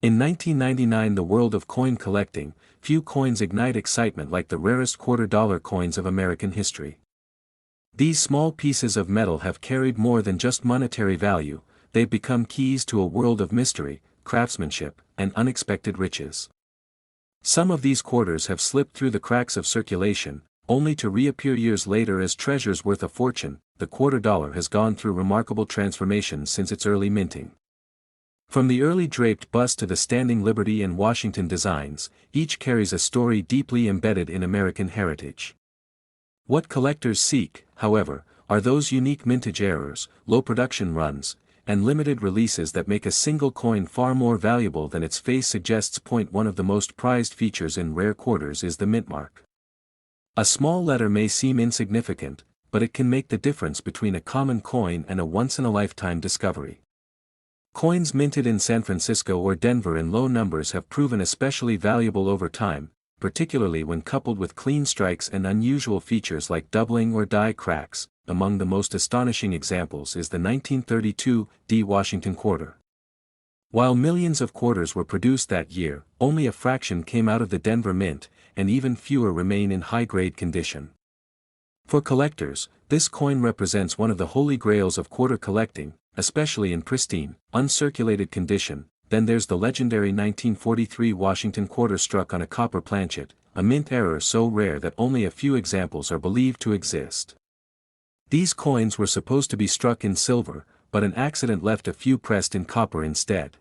In 1999, the world of coin collecting, few coins ignite excitement like the rarest quarter-dollar coins of American history. These small pieces of metal have carried more than just monetary value, they've become keys to a world of mystery, craftsmanship, and unexpected riches. Some of these quarters have slipped through the cracks of circulation, only to reappear years later as treasures worth a fortune. The quarter dollar has gone through remarkable transformations since its early minting. From the early draped bust to the standing Liberty and Washington designs, each carries a story deeply embedded in American heritage. What collectors seek, however, are those unique mintage errors, low production runs, and limited releases that make a single coin far more valuable than its face suggests. One of the most prized features in rare quarters is the mint mark. A small letter may seem insignificant, but it can make the difference between a common coin and a once-in-a-lifetime discovery. Coins minted in San Francisco or Denver in low numbers have proven especially valuable over time, particularly when coupled with clean strikes and unusual features like doubling or die cracks. Among the most astonishing examples is the 1932 D Washington quarter. While millions of quarters were produced that year, only a fraction came out of the Denver Mint, and even fewer remain in high-grade condition. For collectors, this coin represents one of the holy grails of quarter collecting, especially in pristine, uncirculated condition. Then there's the legendary 1943 Washington quarter struck on a copper planchet, a mint error so rare that only a few examples are believed to exist. These coins were supposed to be struck in silver, but an accident left a few pressed in copper instead.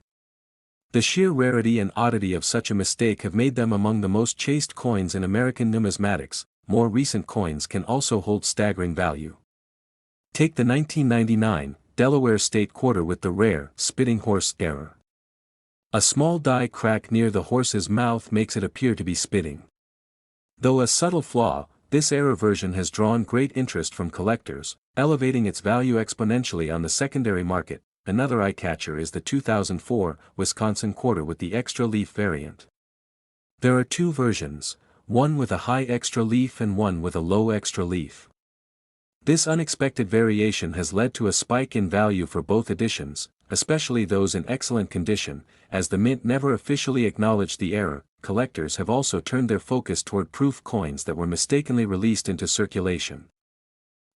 The sheer rarity and oddity of such a mistake have made them among the most chased coins in American numismatics. More recent coins can also hold staggering value. Take the 1999 Delaware State quarter with the rare spitting horse error. A small die crack near the horse's mouth makes it appear to be spitting. Though a subtle flaw, this error version has drawn great interest from collectors, elevating its value exponentially on the secondary market. Another eye-catcher is the 2004 Wisconsin quarter with the extra leaf variant. There are two versions, one with a high extra leaf and one with a low extra leaf. This unexpected variation has led to a spike in value for both editions, especially those in excellent condition. As the mint never officially acknowledged the error, collectors have also turned their focus toward proof coins that were mistakenly released into circulation.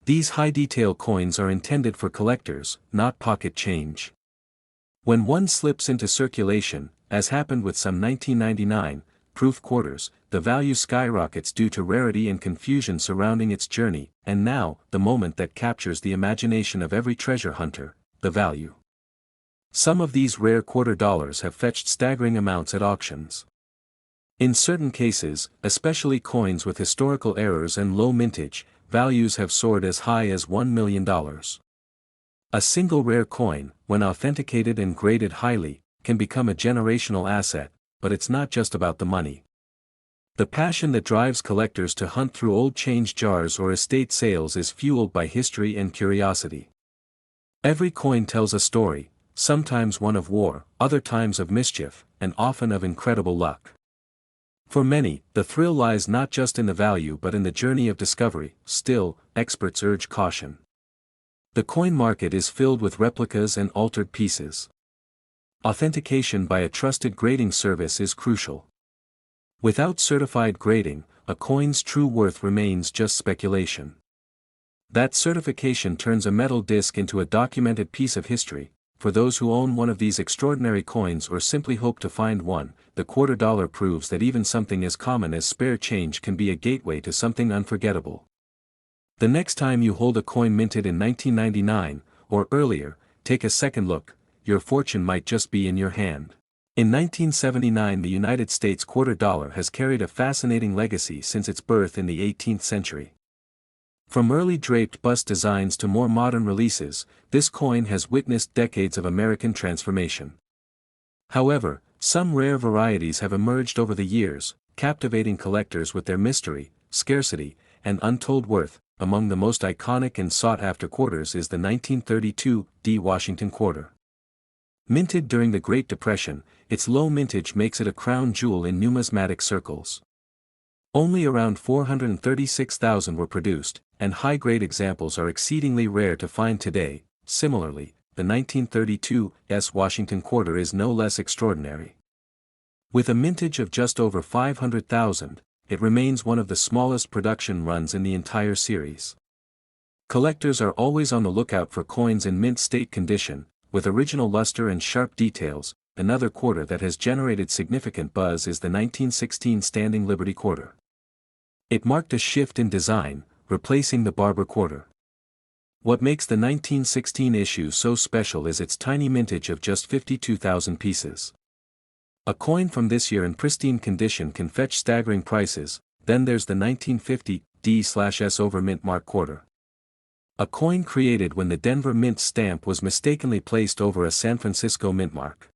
These high-detail coins are intended for collectors, not pocket change. When one slips into circulation, as happened with some 1999 proof quarters, the value skyrockets due to rarity and confusion surrounding its journey. And now, the moment that captures the imagination of every treasure hunter, the value. Some of these rare quarter dollars have fetched staggering amounts at auctions. In certain cases, especially coins with historical errors and low mintage, values have soared as high as $1 million. A single rare coin, when authenticated and graded highly, can become a generational asset, but it's not just about the money. The passion that drives collectors to hunt through old change jars or estate sales is fueled by history and curiosity. Every coin tells a story, sometimes one of war, other times of mischief, and often of incredible luck. For many, the thrill lies not just in the value but in the journey of discovery. Still, experts urge caution. The coin market is filled with replicas and altered pieces. Authentication by a trusted grading service is crucial. Without certified grading, a coin's true worth remains just speculation. That certification turns a metal disc into a documented piece of history. For those who own one of these extraordinary coins or simply hope to find one, the quarter dollar proves that even something as common as spare change can be a gateway to something unforgettable. The next time you hold a coin minted in 1999, or earlier, take a second look. Your fortune might just be in your hand. In 1979, the United States quarter dollar has carried a fascinating legacy since its birth in the 18th century. From early draped bust designs to more modern releases, this coin has witnessed decades of American transformation. However, some rare varieties have emerged over the years, captivating collectors with their mystery, scarcity, and untold worth. Among the most iconic and sought-after quarters is the 1932 D Washington quarter. Minted during the Great Depression, its low mintage makes it a crown jewel in numismatic circles. Only around 436,000 were produced, and high-grade examples are exceedingly rare to find today. Similarly, the 1932 S Washington quarter is no less extraordinary. With a mintage of just over 500,000, it remains one of the smallest production runs in the entire series. Collectors are always on the lookout for coins in mint state condition, with original luster and sharp details. Another quarter that has generated significant buzz is the 1916 Standing Liberty Quarter. It marked a shift in design, replacing the barber quarter. What makes the 1916 issue so special is its tiny mintage of just 52,000 pieces. A coin from this year in pristine condition can fetch staggering prices. Then there's the 1950 D/S over mint mark quarter. A coin created when the Denver Mint stamp was mistakenly placed over a San Francisco mint mark.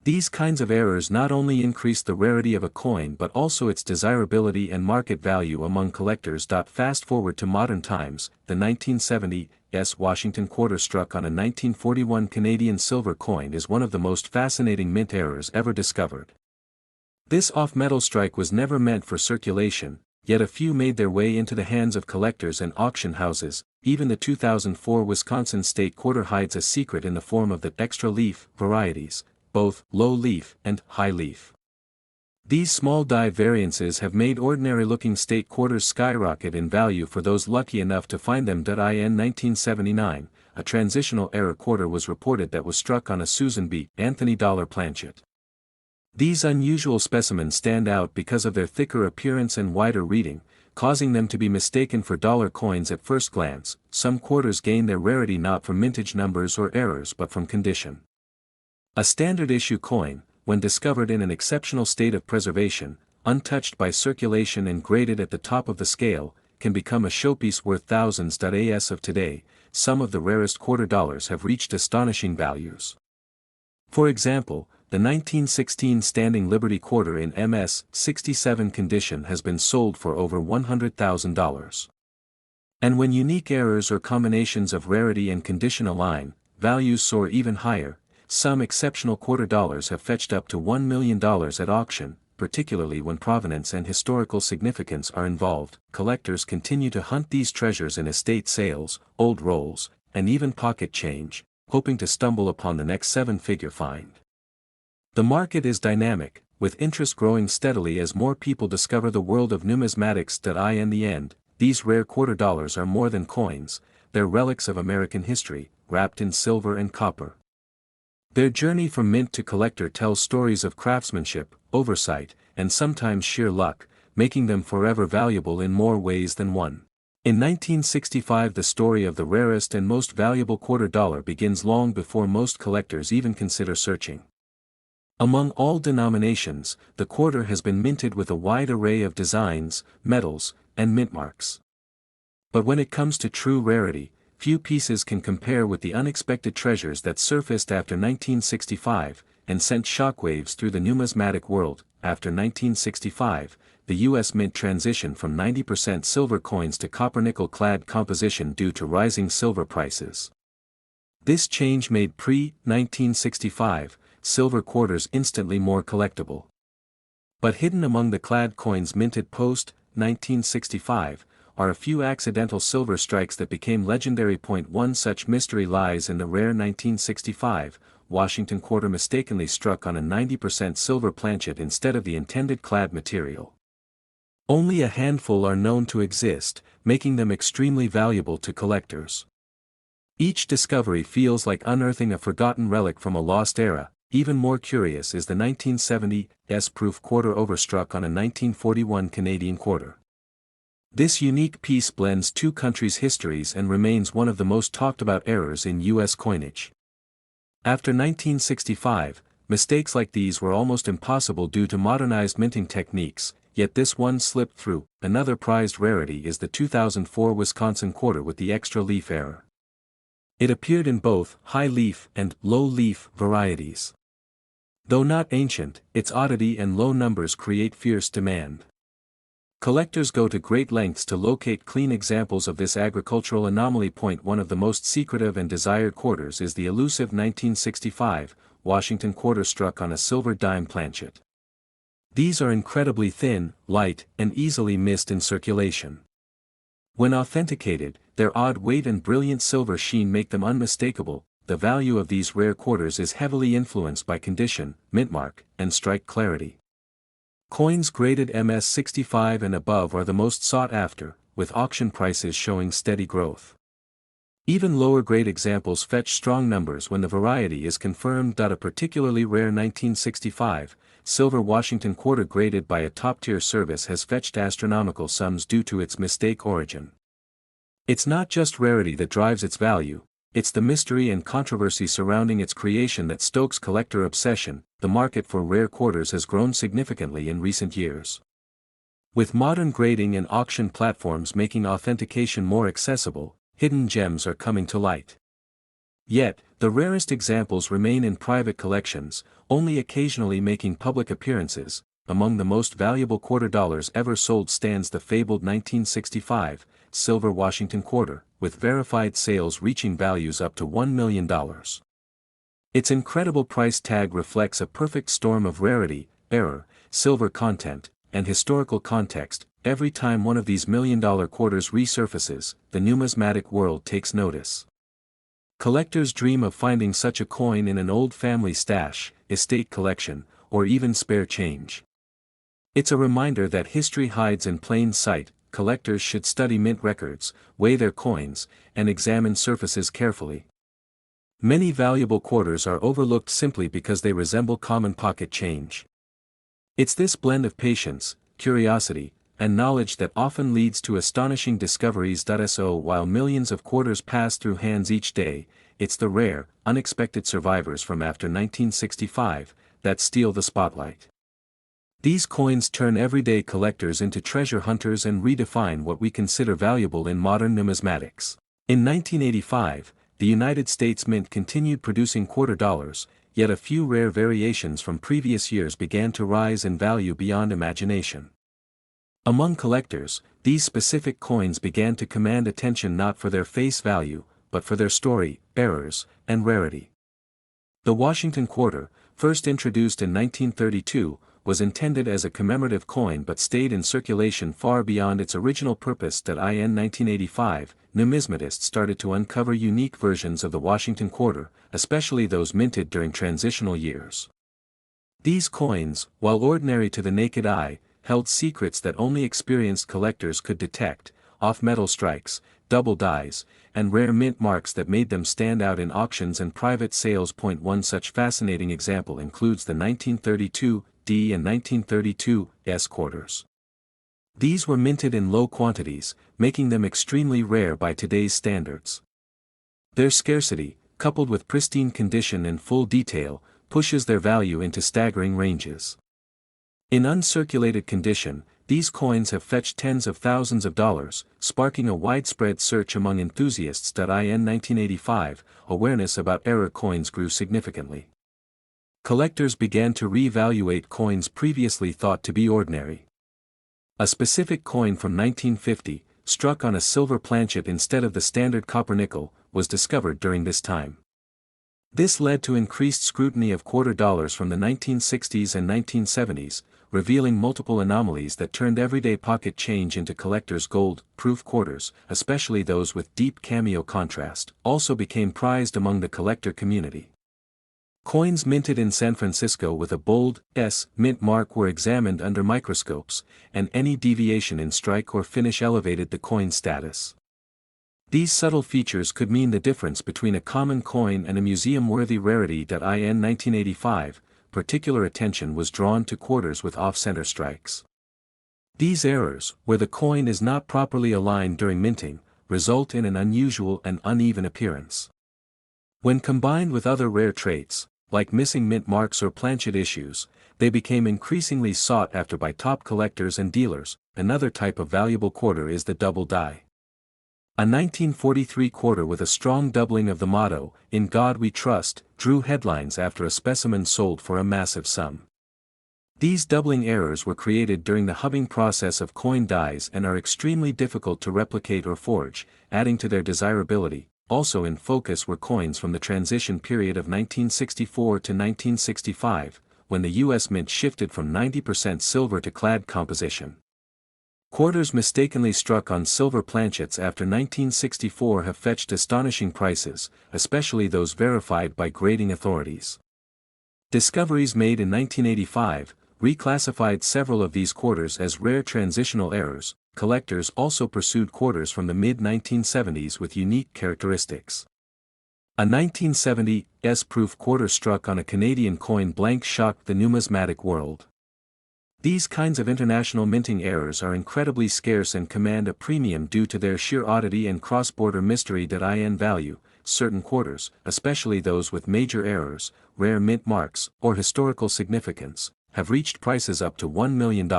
These kinds of errors not only increase the rarity of a coin but also its desirability and market value among collectors. Fast forward to modern times, the 1970 Washington quarter struck on a 1941 Canadian silver coin is one of the most fascinating mint errors ever discovered. This off-metal strike was never meant for circulation, yet a few made their way into the hands of collectors and auction houses. Even the 2004 Wisconsin state quarter hides a secret in the form of the extra leaf varieties, both low leaf and high leaf. These small die variances have made ordinary-looking state quarters skyrocket in value for those lucky enough to find them. In 1979, a transitional era quarter was reported that was struck on a Susan B. Anthony dollar planchet. These unusual specimens stand out because of their thicker appearance and wider reading, causing them to be mistaken for dollar coins at first glance. Some quarters gain their rarity not from mintage numbers or errors but from condition. A standard issue coin, when discovered in an exceptional state of preservation, untouched by circulation and graded at the top of the scale, can become a showpiece worth thousands. As of today, some of the rarest quarter dollars have reached astonishing values. For example, the 1916 Standing Liberty Quarter in MS 67 condition has been sold for over $100,000. And when unique errors or combinations of rarity and condition align, values soar even higher. Some exceptional quarter dollars have fetched up to $1 million at auction, particularly when provenance and historical significance are involved. Collectors continue to hunt these treasures in estate sales, old rolls, and even pocket change, hoping to stumble upon the next seven-figure find. The market is dynamic, with interest growing steadily as more people discover the world of numismatics. In the end, these rare quarter dollars are more than coins, they're relics of American history, wrapped in silver and copper. Their journey from mint to collector tells stories of craftsmanship, oversight, and sometimes sheer luck, making them forever valuable in more ways than one. In 1965, the story of the rarest and most valuable quarter dollar begins long before most collectors even consider searching. Among all denominations, the quarter has been minted with a wide array of designs, metals, and mint marks. But when it comes to true rarity, few pieces can compare with the unexpected treasures that surfaced after 1965, and sent shockwaves through the numismatic world. After 1965, the U.S. Mint transitioned from 90% silver coins to copper-nickel-clad composition due to rising silver prices. This change made pre-1965 silver quarters instantly more collectible. But hidden among the clad coins minted post-1965, are a few accidental silver strikes that became legendary. One such mystery lies in the rare 1965 Washington quarter mistakenly struck on a 90% silver planchet instead of the intended clad material. Only a handful are known to exist, making them extremely valuable to collectors. Each discovery feels like unearthing a forgotten relic from a lost era. Even more curious is the 1970 S-proof quarter overstruck on a 1941 Canadian quarter. This unique piece blends two countries' histories and remains one of the most talked about errors in U.S. coinage. After 1965, mistakes like these were almost impossible due to modernized minting techniques, yet this one slipped through. Another prized rarity is the 2004 Wisconsin quarter with the extra leaf error. It appeared in both high leaf and low leaf varieties. Though not ancient, its oddity and low numbers create fierce demand. Collectors go to great lengths to locate clean examples of this agricultural anomaly. One of the most secretive and desired quarters is the elusive 1965 Washington quarter struck on a silver dime planchet. These are incredibly thin, light, and easily missed in circulation. When authenticated, their odd weight and brilliant silver sheen make them unmistakable. the value of these rare quarters is heavily influenced by condition, mint mark, and strike clarity. Coins graded MS65 and above are the most sought after, with auction prices showing steady growth. Even lower-grade examples fetch strong numbers when the variety is confirmed. A particularly rare 1965, silver Washington quarter graded by a top-tier service has fetched astronomical sums due to its mistake origin. It's not just rarity that drives its value, it's the mystery and controversy surrounding its creation that stokes collector obsession. The market for rare quarters has grown significantly in recent years. With modern grading and auction platforms making authentication more accessible, hidden gems are coming to light. Yet, the rarest examples remain in private collections, only occasionally making public appearances. Among the most valuable quarter dollars ever sold stands the fabled 1965 silver Washington quarter, with verified sales reaching values up to $1 million. Its incredible price tag reflects a perfect storm of rarity, error, silver content, and historical context. Every time one of these million-dollar quarters resurfaces, the numismatic world takes notice. Collectors dream of finding such a coin in an old family stash, estate collection, or even spare change. It's a reminder that history hides in plain sight. Collectors should study mint records, weigh their coins, and examine surfaces carefully. Many valuable quarters are overlooked simply because they resemble common pocket change. It's this blend of patience, curiosity, and knowledge that often leads to astonishing discoveries. So while millions of quarters pass through hands each day, it's the rare, unexpected survivors from after 1965 that steal the spotlight. These coins turn everyday collectors into treasure hunters and redefine what we consider valuable in modern numismatics. In 1985, the United States Mint continued producing quarter dollars, yet a few rare variations from previous years began to rise in value beyond imagination. Among collectors, these specific coins began to command attention not for their face value, but for their story, errors, and rarity. The Washington quarter, first introduced in 1932, was intended as a commemorative coin but stayed in circulation far beyond its original purpose. In 1985, numismatists started to uncover unique versions of the Washington quarter, especially those minted during transitional years. These coins, while ordinary to the naked eye, held secrets that only experienced collectors could detect: off-metal strikes, double dies, and rare mint marks that made them stand out in auctions and private sales. One such fascinating example includes the 1932 D and 1932 S quarters. These were minted in low quantities, making them extremely rare by today's standards. Their scarcity, coupled with pristine condition and full detail, pushes their value into staggering ranges. In uncirculated condition, these coins have fetched tens of thousands of dollars, sparking a widespread search among enthusiasts. In 1985, awareness about error coins grew significantly. Collectors began to re-evaluate coins previously thought to be ordinary. A specific coin from 1950, struck on a silver planchet instead of the standard copper nickel, was discovered during this time. This led to increased scrutiny of quarter dollars from the 1960s and 1970s, revealing multiple anomalies that turned everyday pocket change into collectors' gold-proof quarters, especially those with deep cameo contrast, also became prized among the collector community. Coins minted in San Francisco with a bold S mint mark were examined under microscopes, and any deviation in strike or finish elevated the coin's status. These subtle features could mean the difference between a common coin and a museum-worthy rarity. In 1985, particular attention was drawn to quarters with off-center strikes. These errors, where the coin is not properly aligned during minting, result in an unusual and uneven appearance. When combined with other rare traits, like missing mint marks or planchet issues, they became increasingly sought after by top collectors and dealers. Another type of valuable quarter is the double die. A 1943 quarter with a strong doubling of the motto, "In God We Trust," drew headlines after a specimen sold for a massive sum. These doubling errors were created during the hubbing process of coin dies and are extremely difficult to replicate or forge, adding to their desirability. Also in focus were coins from the transition period of 1964 to 1965, when the U.S. Mint shifted from 90% silver to clad composition. Quarters mistakenly struck on silver planchets after 1964 have fetched astonishing prices, especially those verified by grading authorities. Discoveries made in 1985 reclassified several of these quarters as rare transitional errors. Collectors also pursued quarters from the mid-1970s with unique characteristics. A 1970 S-proof quarter struck on a Canadian coin blank shocked the numismatic world. These kinds of international minting errors are incredibly scarce and command a premium due to their sheer oddity and cross-border mystery. In value, certain quarters, especially those with major errors, rare mint marks, or historical significance, have reached prices up to $1 million.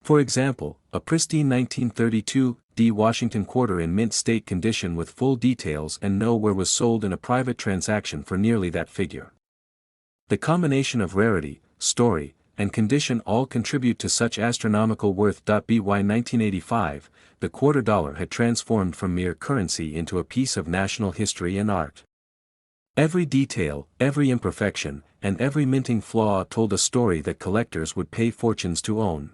For example, a pristine 1932 D Washington quarter in mint state condition with full details and nowhere was sold in a private transaction for nearly that figure. The combination of rarity, story, and condition all contribute to such astronomical worth. By 1985, the quarter dollar had transformed from mere currency into a piece of national history and art. Every detail, every imperfection, and every minting flaw told a story that collectors would pay fortunes to own.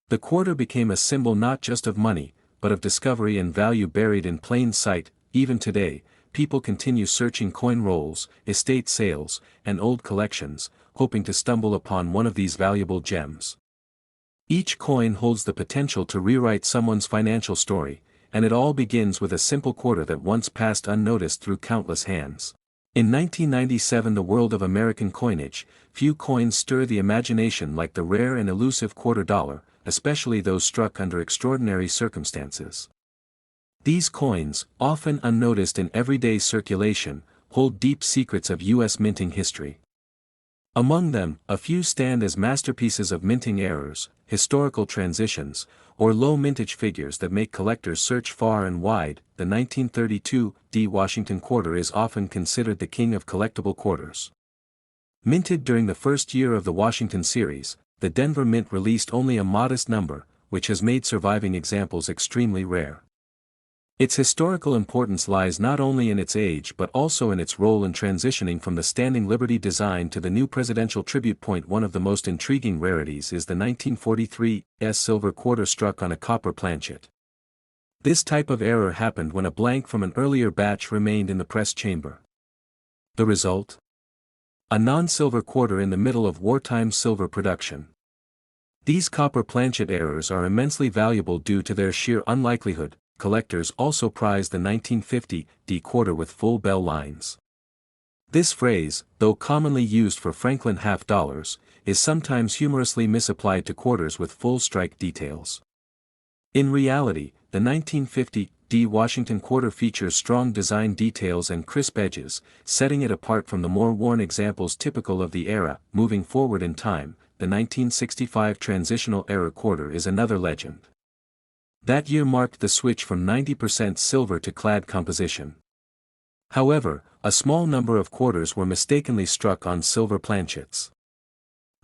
The quarter became a symbol not just of money, but of discovery and value buried in plain sight. Even today, people continue searching coin rolls, estate sales, and old collections, hoping to stumble upon one of these valuable gems. Each coin holds the potential to rewrite someone's financial story, and it all begins with a simple quarter that once passed unnoticed through countless hands. In 1997, the world of American coinage, few coins stir the imagination like the rare and elusive quarter dollar, especially those struck under extraordinary circumstances. These coins, often unnoticed in everyday circulation, hold deep secrets of U.S. minting history. Among them, a few stand as masterpieces of minting errors, historical transitions, or low mintage figures that make collectors search far and wide. The 1932 D Washington quarter is often considered the king of collectible quarters. Minted during the first year of the Washington series, the Denver Mint released only a modest number, which has made surviving examples extremely rare. Its historical importance lies not only in its age but also in its role in transitioning from the Standing Liberty design to the new presidential tribute point. One of the most intriguing rarities is the 1943 S silver quarter struck on a copper planchet. This type of error happened when a blank from an earlier batch remained in the press chamber. The result? A non-silver quarter in the middle of wartime silver production. These copper planchet errors are immensely valuable due to their sheer unlikelihood. Collectors also prize the 1950 D quarter with full bell lines. This phrase, though commonly used for Franklin half dollars, is sometimes humorously misapplied to quarters with full strike details. In reality, the 1950 D Washington quarter features strong design details and crisp edges, setting it apart from the more worn examples typical of the era. Moving forward in time, the 1965 transitional era quarter is another legend. That year marked the switch from 90% silver to clad composition. However, a small number of quarters were mistakenly struck on silver planchets.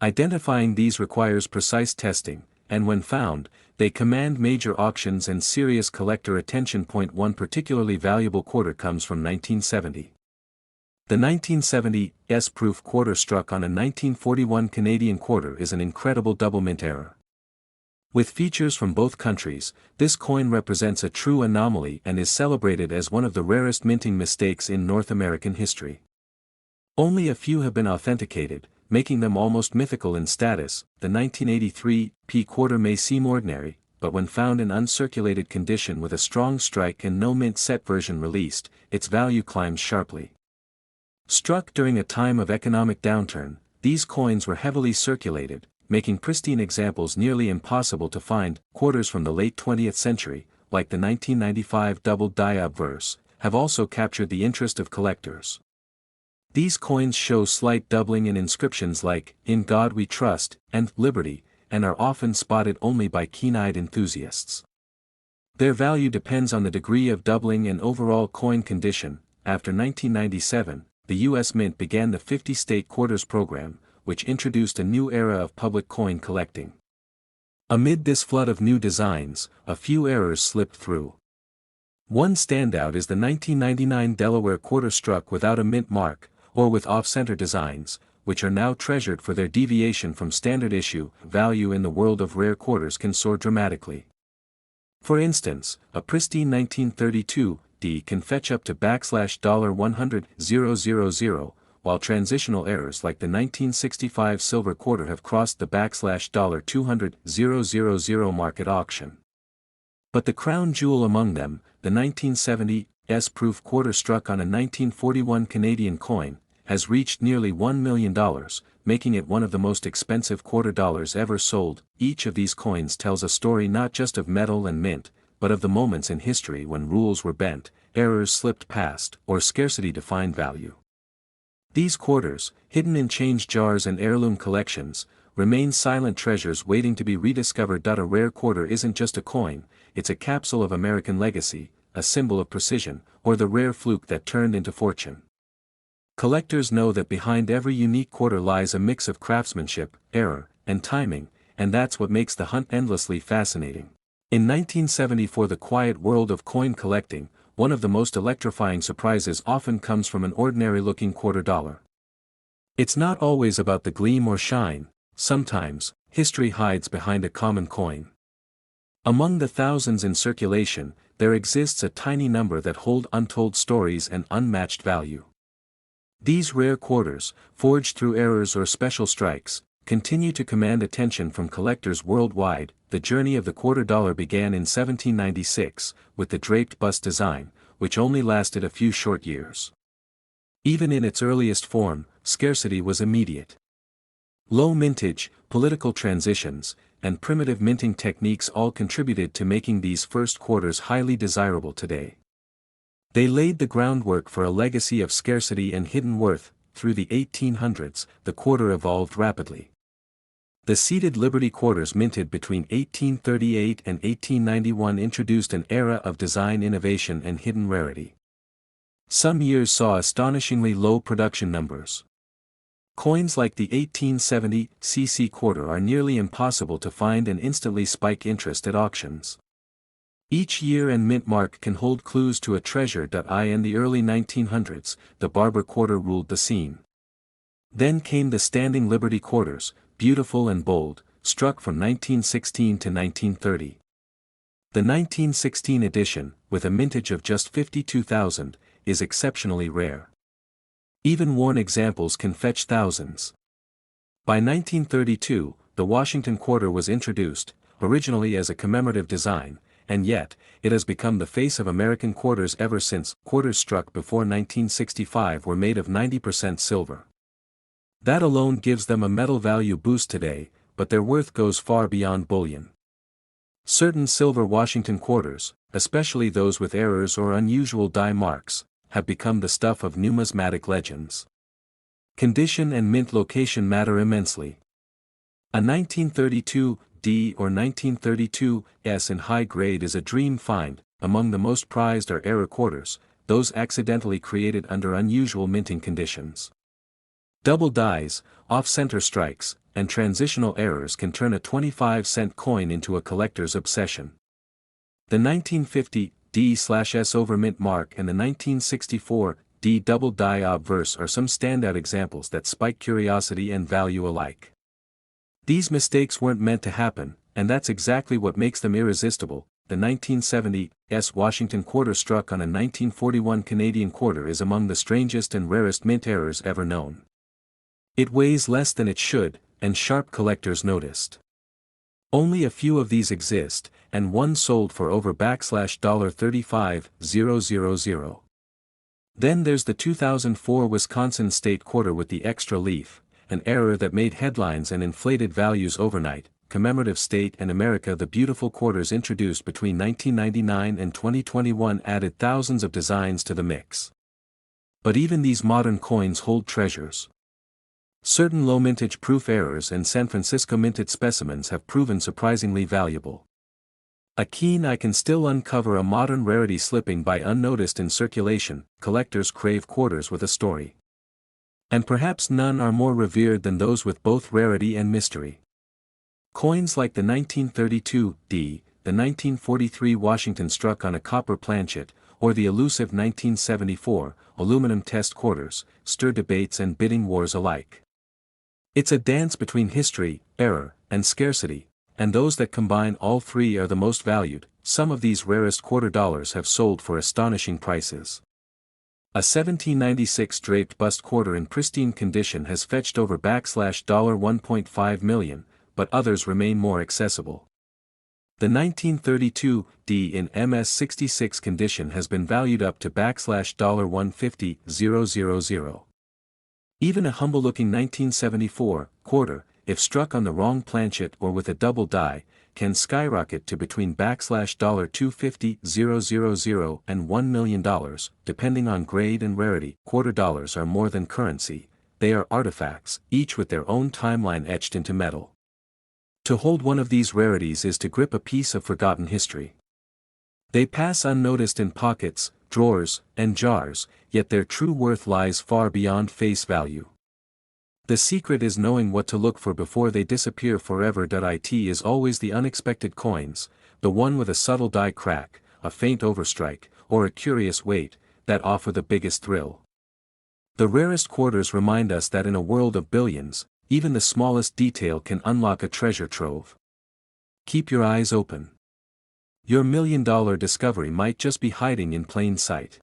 Identifying these requires precise testing, and when found, they command major auctions and serious collector attention. One particularly valuable quarter comes from 1970. The 1970 S-proof quarter struck on a 1941 Canadian quarter is an incredible double mint error. With features from both countries, this coin represents a true anomaly and is celebrated as one of the rarest minting mistakes in North American history. Only a few have been authenticated, making them almost mythical in status. The 1983 P quarter may seem ordinary, but when found in uncirculated condition with a strong strike and no mint set version released, its value climbs sharply. Struck during a time of economic downturn, these coins were heavily circulated, making pristine examples nearly impossible to find. Quarters from the late 20th century, like the 1995 double die obverse, have also captured the interest of collectors. These coins show slight doubling in inscriptions like, "In God We Trust," and "Liberty," and are often spotted only by keen-eyed enthusiasts. Their value depends on the degree of doubling and overall coin condition. After 1997, the U.S. Mint began the 50-state quarters program, which introduced a new era of public coin collecting. Amid this flood of new designs, a few errors slipped through. One standout is the 1999 Delaware quarter struck without a mint mark, or with off-center designs, which are now treasured for their deviation from standard issue value in the world of rare quarters can soar dramatically. For instance, a pristine 1932 D can fetch up to $100,000, while transitional errors like the 1965 silver quarter have crossed the $200,000 mark at auction. But the crown jewel among them, the 1970 S-proof quarter struck on a 1941 Canadian coin, has reached nearly $1 million, making it one of the most expensive quarter dollars ever sold. Each of these coins tells a story not just of metal and mint, but of the moments in history when rules were bent, errors slipped past, or scarcity defined value. These quarters, hidden in change jars and heirloom collections, remain silent treasures waiting to be rediscovered. A rare quarter isn't just a coin, it's a capsule of American legacy, a symbol of precision, or the rare fluke that turned into fortune. Collectors know that behind every unique quarter lies a mix of craftsmanship, error, and timing, and that's what makes the hunt endlessly fascinating. In 1974, the quiet world of coin collecting, one of the most electrifying surprises often comes from an ordinary-looking quarter dollar. It's not always about the gleam or shine, sometimes, history hides behind a common coin. Among the thousands in circulation, there exists a tiny number that hold untold stories and unmatched value. These rare quarters, forged through errors or special strikes, continue to command attention from collectors worldwide. The journey of the quarter dollar began in 1796, with the draped bust design, which only lasted a few short years. Even in its earliest form, scarcity was immediate. Low mintage, political transitions, and primitive minting techniques all contributed to making these first quarters highly desirable today. They laid the groundwork for a legacy of scarcity and hidden worth. Through the 1800s, the quarter evolved rapidly. The seated Liberty quarters minted between 1838 and 1891 introduced an era of design innovation and hidden rarity. Some years saw astonishingly low production numbers. Coins like the 1870 cc quarter are nearly impossible to find and instantly spike interest at auctions. Each year and mint mark can hold clues to a treasure. In the early 1900s, the barber quarter ruled the scene. Then came the standing Liberty quarters, beautiful and bold, struck from 1916 to 1930. The 1916 edition, with a mintage of just 52,000, is exceptionally rare. Even worn examples can fetch thousands. By 1932, the Washington quarter was introduced, originally as a commemorative design, and yet, it has become the face of American quarters ever since. Quarters struck before 1965 were made of 90% silver. That alone gives them a metal value boost today, but their worth goes far beyond bullion. Certain silver Washington quarters, especially those with errors or unusual die marks, have become the stuff of numismatic legends. Condition and mint location matter immensely. A 1932 D or 1932 S in high grade is a dream find. Among the most prized are error quarters, those accidentally created under unusual minting conditions. Double dies, off-center strikes, and transitional errors can turn a 25-cent coin into a collector's obsession. The 1950 D/S over mint mark and the 1964 D double die obverse are some standout examples that spike curiosity and value alike. These mistakes weren't meant to happen, and that's exactly what makes them irresistible. The 1970 S Washington quarter struck on a 1941 Canadian quarter is among the strangest and rarest mint errors ever known. It weighs less than it should, and sharp collectors noticed. Only a few of these exist, and one sold for over $35,000. Then there's the 2004 Wisconsin State quarter with the extra leaf, an error that made headlines and inflated values overnight. Commemorative State and America. The beautiful quarters introduced between 1999 and 2021 added thousands of designs to the mix. But even these modern coins hold treasures. Certain low mintage proof errors and San Francisco minted specimens have proven surprisingly valuable. A keen eye can still uncover a modern rarity slipping by unnoticed in circulation. Collectors crave quarters with a story. And perhaps none are more revered than those with both rarity and mystery. Coins like the 1932 D, the 1943 Washington struck on a copper planchet, or the elusive 1974 aluminum test quarters, stir debates and bidding wars alike. It's a dance between history, error, and scarcity, and those that combine all three are the most valued. Some of these rarest quarter dollars have sold for astonishing prices. A 1796 draped bust quarter in pristine condition has fetched over $1.5 million, but others remain more accessible. The 1932 D in MS66 condition has been valued up to $150,000. Even a humble-looking 1974 quarter, if struck on the wrong planchet or with a double die, can skyrocket to between $250,000 and $1 million, depending on grade and rarity. Quarter dollars are more than currency, they are artifacts, each with their own timeline etched into metal. To hold one of these rarities is to grip a piece of forgotten history. They pass unnoticed in pockets, drawers, and jars, yet their true worth lies far beyond face value. The secret is knowing what to look for before they disappear forever. It is always the unexpected coins, the one with a subtle die crack, a faint overstrike, or a curious weight, that offer the biggest thrill. The rarest quarters remind us that in a world of billions, even the smallest detail can unlock a treasure trove. Keep your eyes open. Your $1 million discovery might just be hiding in plain sight.